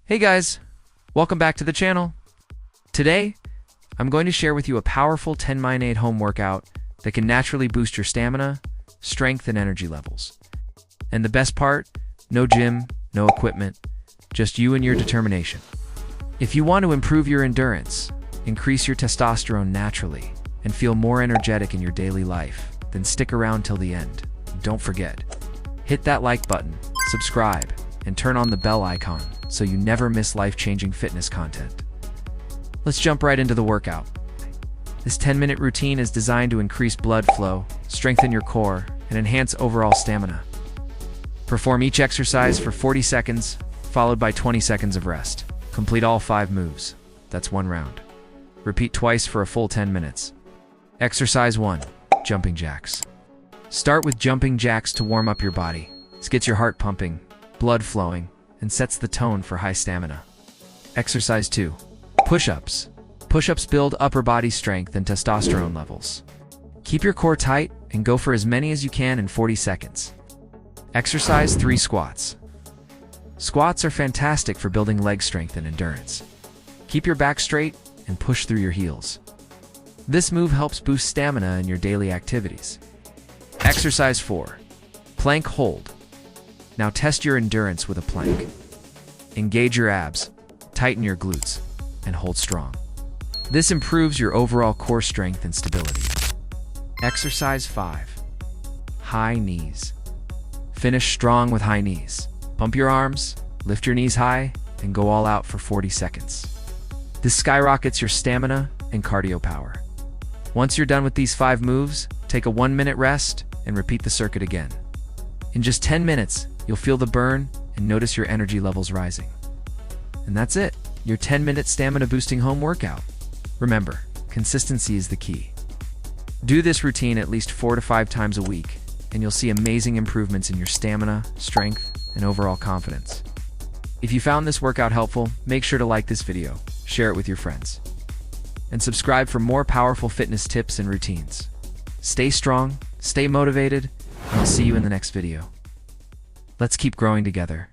Hey guys, welcome back to the channel. Today, I'm going to share with you a powerful 10x8 home workout that can naturally boost your stamina, strength, and energy levels. And the best part, no gym, no equipment, just you and your determination. If you want to improve your endurance, increase your testosterone naturally, and feel more energetic in your daily life, then stick around till the end. Don't forget, hit that like button, subscribe, and turn on the bell icon so you never miss life-changing fitness content. Let's jump right into the workout. This 10-minute routine is designed to increase blood flow, strengthen your core, and enhance overall stamina. Perform each exercise for 40 seconds, followed by 20 seconds of rest. Complete all 5 moves. That's 1 round. Repeat twice for a full 10 minutes. Exercise 1. Jumping jacks. Start with jumping jacks to warm up your body. This gets your heart pumping, blood flowing, and sets the tone for high stamina. Exercise 2. Push-ups. Push-ups build upper body strength and testosterone levels. Keep your core tight and go for as many as you can in 40 seconds. Exercise 3. Squats. Squats are fantastic for building leg strength and endurance. Keep your back straight and push through your heels. This move helps boost stamina in your daily activities. Exercise 4. Plank hold. Now test your endurance with a plank. Engage your abs, tighten your glutes, and hold strong. This improves your overall core strength and stability. Exercise 5. High knees. Finish strong with high knees. Pump your arms, lift your knees high, and go all out for 40 seconds. This skyrockets your stamina and cardio power. Once you're done with these 5 moves, take a 1-minute rest and repeat the circuit again. In just 10 minutes, you'll feel the burn and notice your energy levels rising. And that's it, your 10-minute stamina-boosting home workout. Remember, consistency is the key. Do this routine at least 4 to 5 times a week, and you'll see amazing improvements in your stamina, strength, and overall confidence. If you found this workout helpful, make sure to like this video, share it with your friends, and subscribe for more powerful fitness tips and routines. Stay strong, stay motivated, and I'll see you in the next video. Let's keep growing together.